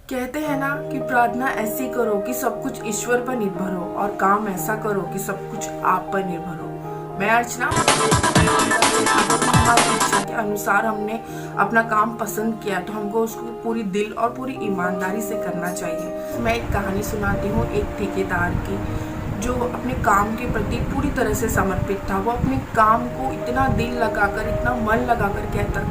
कहते हैं ना कि प्रार्थना ऐसी करो कि सब कुछ ईश्वर पर निर्भर हो और काम ऐसा करो कि सब कुछ आप पर निर्भर हो। मैं अर्चना। हमारी इच्छा के अनुसार हमने अपना काम पसंद किया तो हमको उसको पूरी दिल और पूरी ईमानदारी से करना चाहिए। मैं एक कहानी सुनाती हूँ एक ठेकेदार की, जो अपने काम के प्रति पूरी तरह से समर्पित था। वो अपने काम को इतना दिल लगाकर, इतना मन लगाकर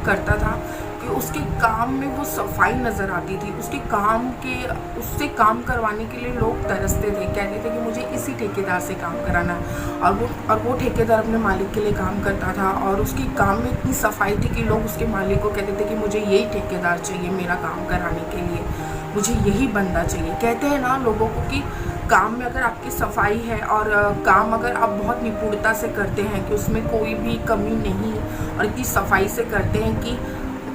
करता था कि उसके काम में वो सफाई नज़र आती थी। उससे काम करवाने के लिए लोग तरसते थे, कहते थे कि मुझे इसी ठेकेदार से काम कराना है। और वो ठेकेदार अपने मालिक के लिए काम करता था और उसके काम में इतनी सफाई थी कि लोग उसके मालिक को कहते थे कि मुझे यही ठेकेदार चाहिए मेरा काम कराने के लिए, मुझे यही बंदा चाहिए। कहते हैं ना लोगों को कि काम में अगर आपकी सफाई है और काम अगर आप बहुत निपुणता से करते हैं कि उसमें कोई भी कमी नहीं और इतनी सफाई से करते हैं कि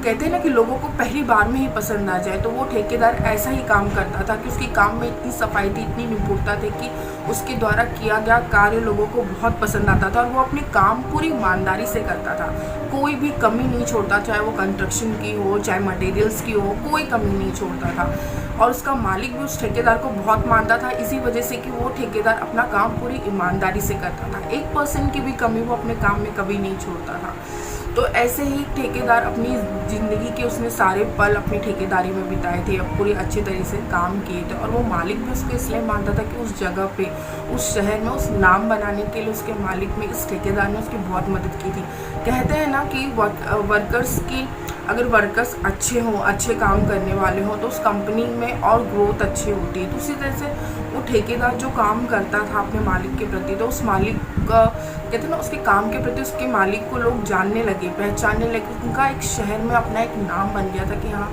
कहते हैं ना कि लोगों को पहली बार में ही पसंद आ जाए, तो वो ठेकेदार ऐसा ही काम करता था कि उसके काम में इतनी सफाई थी, इतनी निपुणता थी कि उसके द्वारा किया गया कार्य लोगों को बहुत पसंद आता था और वो अपने काम पूरी ईमानदारी से करता था। कोई भी कमी नहीं छोड़ता, चाहे वो कंस्ट्रक्शन की हो चाहे मटेरियल्स की हो, कोई कमी नहीं छोड़ता था। और उसका मालिक भी उस ठेकेदार को बहुत मानता था, इसी वजह से कि वो ठेकेदार अपना काम पूरी ईमानदारी से करता था। 1% की भी कमी वो अपने काम में कभी नहीं छोड़ता था। तो ऐसे ही ठेकेदार अपनी ज़िंदगी के उसने सारे पल अपनी ठेकेदारी में बिताए थे, पूरी अच्छी तरीके से काम किए थे। और वो मालिक भी उसको इसलिए मानता था कि उस जगह पे, उस शहर में उस नाम बनाने के लिए उसके मालिक में, इस ठेकेदार ने उसकी बहुत मदद की थी। कहते हैं ना कि अगर वर्कर्स अच्छे हों, अच्छे काम करने वाले हों तो उस कंपनी में और ग्रोथ अच्छी होती है। तो उसी तरह से वो ठेकेदार जो काम करता था अपने मालिक के प्रति, तो उस मालिक का कहते हैं ना उसके काम के प्रति उसके मालिक को लोग जानने लगे, पहचानने लगे। उनका एक शहर में अपना एक नाम बन गया था कि हाँ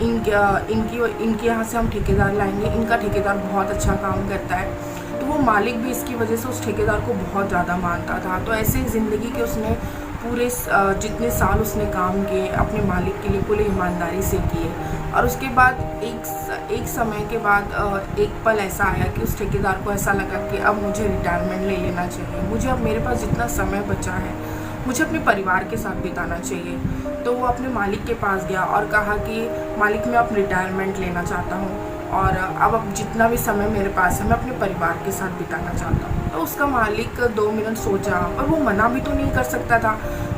इनके यहाँ से हम ठेकेदार लाएंगे, इनका ठेकेदार बहुत अच्छा काम करता है। तो वो मालिक भी इसकी वजह से उस ठेकेदार को बहुत ज़्यादा मानता था। तो ऐसे ज़िंदगी के उसने पूरे जितने साल उसने काम किए अपने मालिक के लिए पूरी ईमानदारी से किए। और उसके बाद एक समय के बाद एक पल ऐसा आया कि उस ठेकेदार को ऐसा लगा कि अब मुझे रिटायरमेंट ले लेना चाहिए, मुझे अब मेरे पास जितना समय बचा है मुझे अपने परिवार के साथ बिताना चाहिए। तो वो अपने मालिक के पास गया और कहा कि मालिक मैं अब रिटायरमेंट लेना चाहता हूँ और अब जितना भी समय मेरे पास है मैं अपने परिवार के साथ बिताना चाहता हूँ। तो उसका मालिक 2 मिनट सोचा और वो मना भी तो नहीं कर सकता था,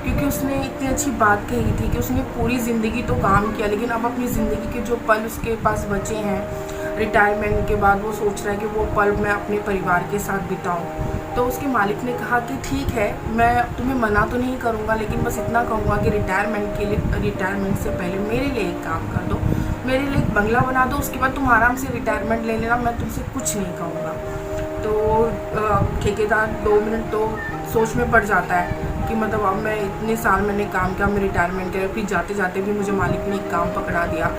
क्योंकि उसने इतनी अच्छी बात कही थी कि उसने पूरी ज़िंदगी तो काम किया, लेकिन अब अपनी ज़िंदगी के जो पल उसके पास बचे हैं रिटायरमेंट के बाद, वो सोच रहा है कि वो पल मैं अपने परिवार के साथ बिताऊँ। तो उसके मालिक ने कहा कि ठीक है, मैं तुम्हें मना तो नहीं करूँगा, लेकिन बस इतना कहूँगा कि रिटायरमेंट से पहले मेरे लिए एक काम कर दो, मेरे लिए एक बंगला बना दो, उसके बाद तुम आराम से रिटायरमेंट ले लेना, मैं तुमसे कुछ नहीं कहूँगा। तो ठेकेदार 2 मिनट तो सोच में पड़ जाता है कि मतलब अब मैं इतने साल मैंने काम किया, मैं रिटायरमेंट किया, फिर जाते जाते भी मुझे मालिक ने एक काम पकड़ा दिया।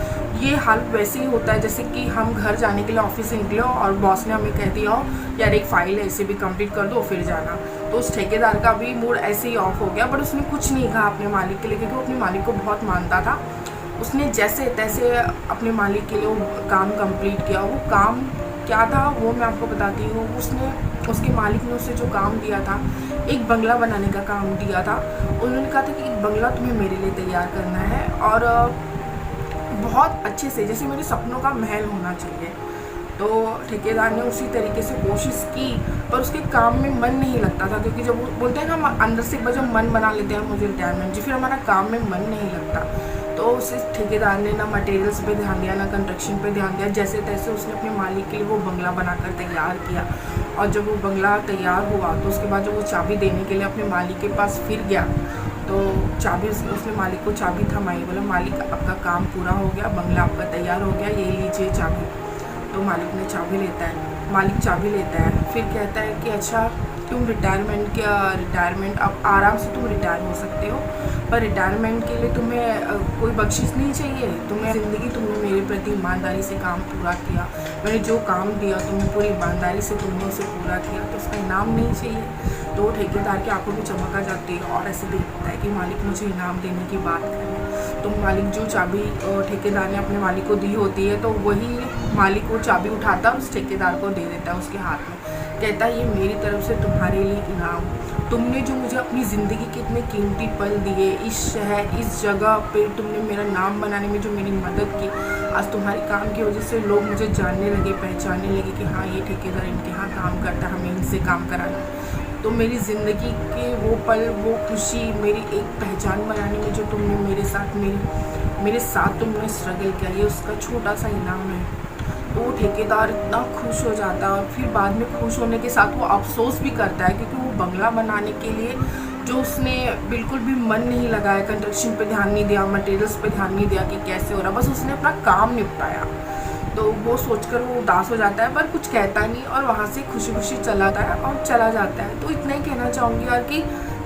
ये हाल वैसे ही होता है जैसे कि हम घर जाने के लिए ऑफिस से निकले और बॉस ने हमें कह दिया हो यार एक फ़ाइल है इसे भी कंप्लीट कर दो फिर जाना। तो उस ठेकेदार का भी मूड ऐसे ही ऑफ हो गया, बट उसने कुछ नहीं कहा अपने मालिक के लिए, क्योंकि वो अपने मालिक को बहुत मानता था। उसने जैसे तैसे अपने मालिक के लिए वो काम कंप्लीट किया। वो काम क्या था वो मैं आपको बताती हूँ। उसके मालिक ने उसे जो काम दिया था, एक बंगला बनाने का काम दिया था। उन्होंने कहा था कि एक बंगला तुम्हें मेरे लिए तैयार करना है और बहुत अच्छे से, जैसे मेरे सपनों का महल होना चाहिए। तो ठेकेदार ने उसी तरीके से कोशिश की, पर उसके काम में मन नहीं लगता था, क्योंकि जब वो बोलते हैं ना हम अंदर से एक बार जब मन बना लेते हैं मुझे रिटायरमेंट जी, फिर हमारा काम में मन नहीं लगता। तो उस ठेकेदार ने ना मटेरियल्स पे ध्यान दिया ना कंस्ट्रक्शन पे ध्यान दिया, जैसे तैसे उसने अपने मालिक के लिए वो बंगला बनाकर तैयार किया। और जब वो बंगला तैयार हुआ तो उसके बाद जब वो चाबी देने के लिए अपने मालिक के पास फिर गया तो चाबी उसने मालिक को चाबी थमाई, बोला मालिक आपका काम पूरा हो गया, बंगला आपका तैयार हो गया, ये लीजिए चाबी। तो मालिक चाबी लेता है, फिर कहता है कि अच्छा तुम रिटायरमेंट अब आराम से तुम रिटायर हो सकते हो, पर रिटायरमेंट के लिए तुम्हें कोई बख्शिश नहीं चाहिए। तुमने ज़िंदगी तुमने मेरे प्रति ईमानदारी से काम पूरा किया, मैंने जो काम दिया तुम्हें पूरी ईमानदारी से तुमने उसे पूरा किया, तो उसका इनाम नहीं चाहिए। तो ठेकेदार की आंखों में चमक आ जाती है और ऐसे देखता है कि मालिक मुझे इनाम देने की बात करे। तो मालिक जो चाबी ठेकेदार ने अपने मालिक को दी होती है, तो वही मालिक वो चाबी उठाता उस ठेकेदार को दे देता है उसके हाथ में। कहता है ये मेरी तरफ से तुम्हारे लिए इनाम, तुमने जो मुझे अपनी ज़िंदगी के इतने कीमती पल दिए, इस शहर इस जगह पे तुमने मेरा नाम बनाने में जो मेरी मदद की, आज तुम्हारे काम की वजह से लोग मुझे जानने लगे, पहचानने लगे कि हाँ ये ठेकेदार इनके यहाँ काम करता है, हमें इनसे काम कराना है। तो मेरी ज़िंदगी के वो पल, वो खुशी, मेरी एक पहचान बनाने में जो तुमने मेरे साथ तुमने स्ट्रगल किया, ये उसका छोटा सा इनाम है। तो वो ठेकेदार इतना खुश हो जाता है और फिर बाद में खुश होने के साथ वो अफसोस भी करता है, क्योंकि वो बंगला बनाने के लिए जो उसने बिल्कुल भी मन नहीं लगाया, कंस्ट्रक्शन पे ध्यान नहीं दिया, मटेरियल्स पे ध्यान नहीं दिया कि कैसे हो रहा, बस उसने अपना काम निपटाया। तो वो सोचकर वो उदास हो जाता है, पर कुछ कहता नहीं और वहाँ से खुशी खुशी चला जाता है और चला जाता है। तो इतना ही कहना चाहूँगी यार कि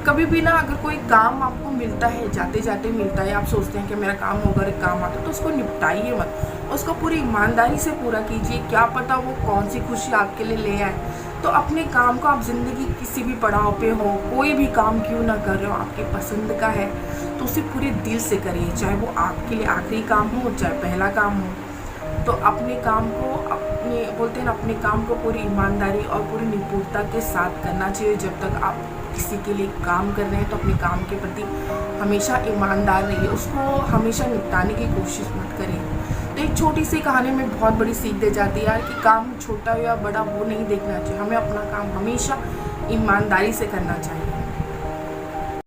कभी भी ना, अगर कोई काम आपको मिलता है, जाते जाते मिलता है, आप सोचते हैं कि मेरा काम होगा, एक काम आता तो उसको निपटाइए मत, उसको पूरी ईमानदारी से पूरा कीजिए। क्या पता वो कौन सी खुशी आपके लिए ले आए। तो अपने काम को आप ज़िंदगी किसी भी पड़ाव पे हो, कोई भी काम क्यों ना कर रहे हो, आपके पसंद का है तो उसे पूरे दिल से करिए, चाहे वो आपके लिए आखिरी काम हो, चाहे पहला काम हो। तो अपने काम को, अपने बोलते हैं ना, अपने काम को पूरी ईमानदारी और पूरी निपुणता के साथ करना चाहिए। जब तक आप किसी के लिए काम कर रहे हैं तो अपने काम के प्रति हमेशा ईमानदार रहिए, उसको हमेशा निपटाने की कोशिश मत करिए। तो एक छोटी सी कहानी में बहुत बड़ी सीख दे जाती है यार कि काम छोटा हो या बड़ा वो नहीं देखना चाहिए, हमें अपना काम हमेशा ईमानदारी से करना चाहिए।